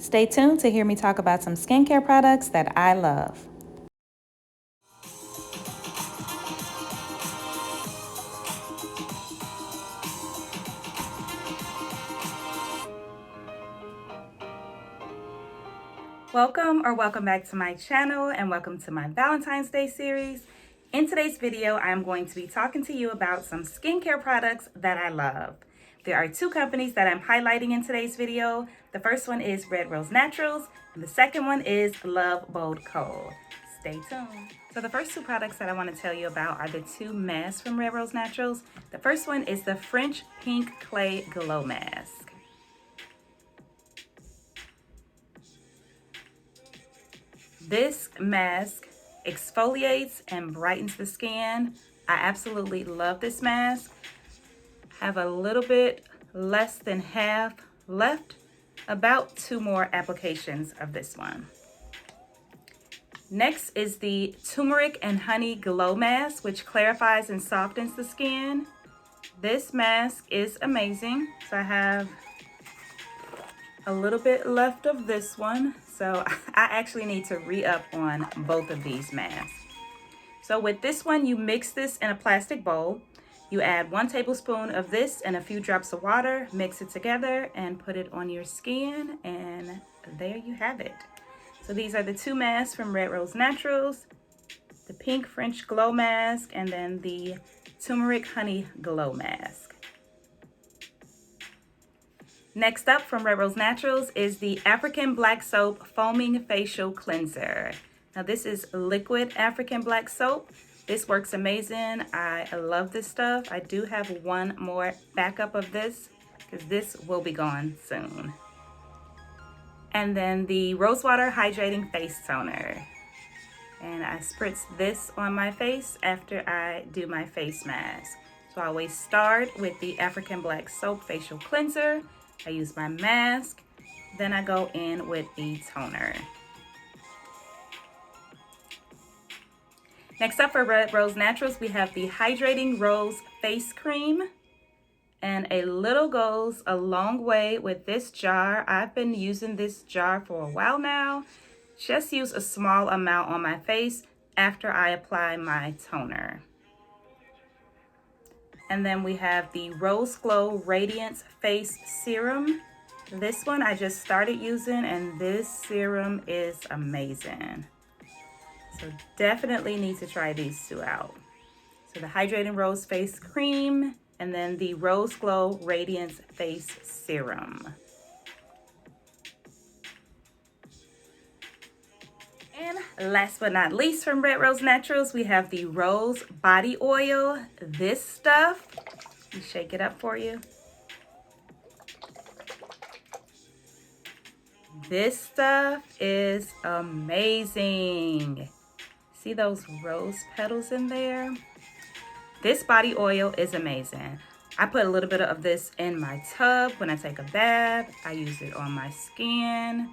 Stay tuned to hear me talk about some skincare products that I love. Welcome back to my channel, and welcome to my Valentine's Day series. In today's video, I'm going to be talking to you about some skincare products that I love. There are two companies that I'm highlighting in today's video. The first one is Red Rose Naturals, and the second one is Love Bold Co. Stay tuned. So the first two products that I want to tell you about are the two masks from Red Rose Naturals. The first one is the French Pink Clay Glow Mask. This mask exfoliates and brightens the skin. I absolutely love this mask. I have a little bit less than half left, about 2 more applications of this one. Next is the Turmeric and Honey Glow Mask, which clarifies and softens the skin. This mask is amazing. So I have a little bit left of this one. So I actually need to re-up on both of these masks. So with this one, you mix this in a plastic bowl. You add 1 tablespoon of this and a few drops of water, mix it together and put it on your skin, and there you have it. So these are the two masks from Red Rose Naturals, the Pink French Glow Mask, and then the Turmeric Honey Glow Mask. Next up from Red Rose Naturals is the African Black Soap Foaming Facial Cleanser. Now this is liquid African Black Soap. This works amazing. I love this stuff. I do have 1 more backup of this because this will be gone soon. And then the Rosewater Hydrating Face Toner. And I spritz this on my face after I do my face mask. So I always start with the African Black Soap Facial Cleanser. I use my mask, then I go in with the toner. Next up for Red Rose Naturals, we have the Hydrating Rose Face Cream. And a little goes a long way with this jar. I've been using this jar for a while now. Just use a small amount on my face after I apply my toner. And then we have the Rose Glow Radiance Face Serum. This one I just started using, and this serum is amazing. So definitely need to try these two out. So the Hydrating Rose Face Cream, and then the Rose Glow Radiance Face Serum. And last but not least from Red Rose Naturals, we have the Rose Body Oil. This stuff, let me shake it up for you. This stuff is amazing. See those rose petals in there? This body oil is amazing. I put a little bit of this in my tub when I take a bath. I use it on my skin.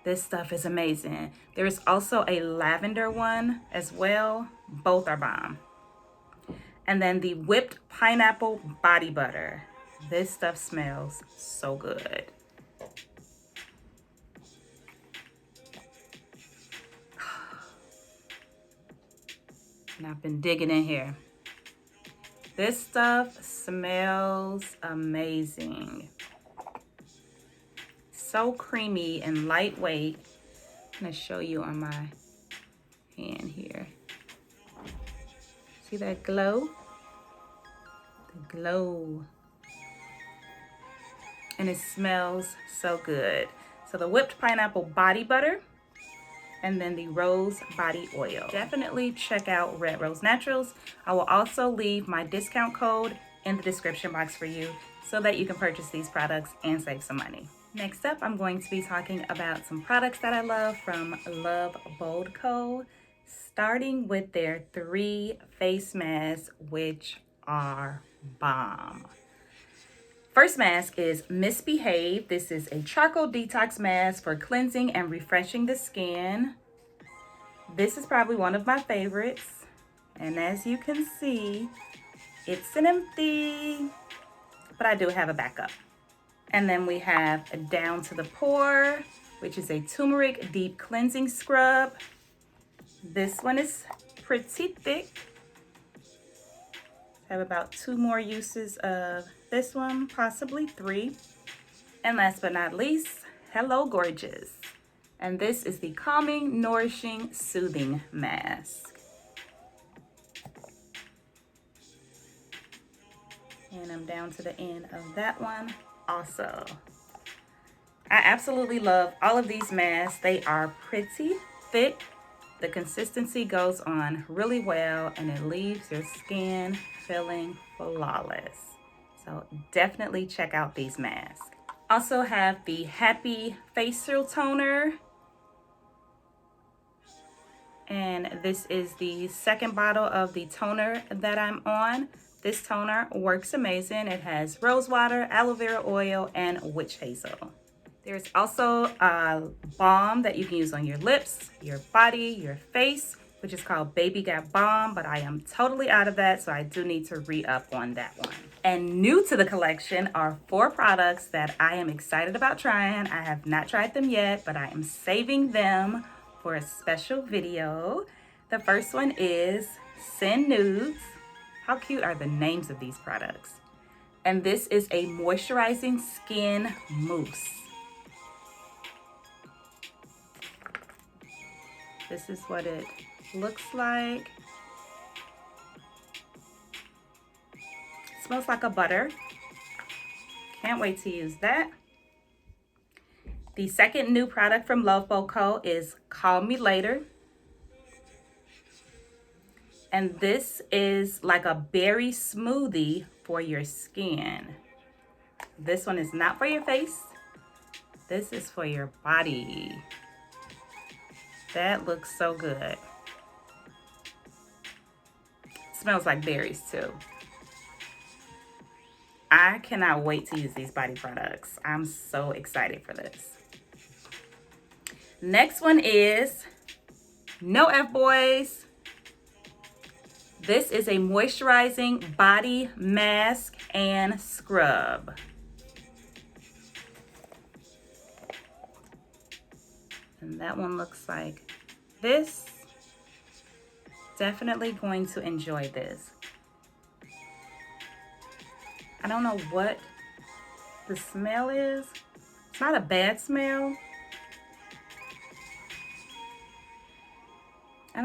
This stuff is amazing. There is also a lavender one as well. Both are bomb. And then the Whipped Pineapple Body Butter. This stuff smells so good. And I've been digging in here. This stuff smells amazing. So creamy and lightweight. I'm gonna show you on my hand here. See that glow? The glow. And it smells so good. So the Whipped Pineapple Body Butter, and then the Rose Body Oil. Definitely check out Red Rose Naturals. I will also leave my discount code in the description box for you so that you can purchase these products and save some money. Next up, I'm going to be talking about some products that I love from Love Bold Co., starting with their 3 face masks, which are bomb. First mask is Misbehave. This is a charcoal detox mask for cleansing and refreshing the skin. This is probably one of my favorites. And as you can see, it's an empty, but I do have a backup. And then we have Down to the Pore. which is a turmeric deep cleansing scrub. This one is pretty thick. I have about 2 more uses of this one, possibly 3. And last but not least, hello gorgeous. And this is the Calming, Nourishing, Soothing Mask. And I'm down to the end of that one also. I absolutely love all of these masks. They are pretty thick. The consistency goes on really well and it leaves your skin feeling flawless. So definitely check out these masks. Also have the Happy Facial Toner. And this is the second bottle of the toner that I'm on. This toner works amazing. It has rose water, aloe vera oil, and witch hazel. There's also a balm that you can use on your lips, your body, your face, which is called Baby Got Balm, but I am totally out of that, so I do need to re-up on that one. And new to the collection are 4 products that I am excited about trying. I have not tried them yet, but I am saving them for a special video. The first one is Send Nudes. How cute are the names of these products? And this is a moisturizing skin mousse. This is what it looks like. It smells like a butter. Can't wait to use that. The second new product from Love Bow Co. is Call Me Later. And this is like a berry smoothie for your skin. This one is not for your face. This is for your body. That looks so good. It smells like berries too. I cannot wait to use these body products. I'm so excited for this. Next one is No F Boys. This is a moisturizing body mask and scrub. And that one looks like this. Definitely going to enjoy this. I don't know what the smell is. It's not a bad smell. I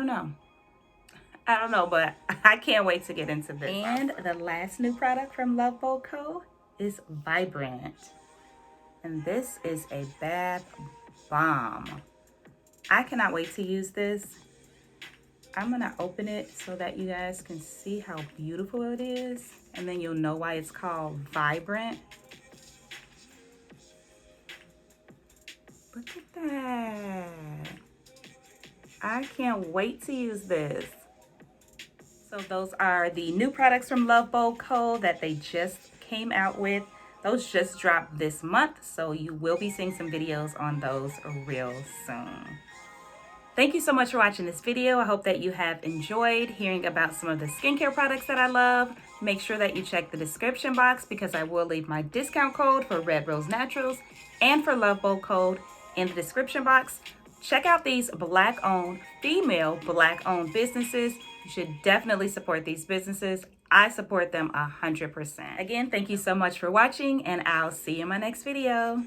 don't know, but I can't wait to get into this. And the last new product from Love Bow Co. is Vibrant. And this is a bath bomb. I cannot wait to use this. I'm gonna open it so that you guys can see how beautiful it is, and then you'll know why it's called Vibrant. Look at that. I can't wait to use this. So those are the new products from Love Bow Co. that they just came out with. Those just dropped this month, so you will be seeing some videos on those real soon. Thank you so much for watching this video. I hope that you have enjoyed hearing about some of the skincare products that I love. Make sure that you check the description box because I will leave my discount code for Red Rose Naturals and for Love Bow code in the description box. Check out these Black-owned, female Black-owned businesses. You should definitely support these businesses. I support them 100%. Again, thank you so much for watching, and I'll see you in my next video.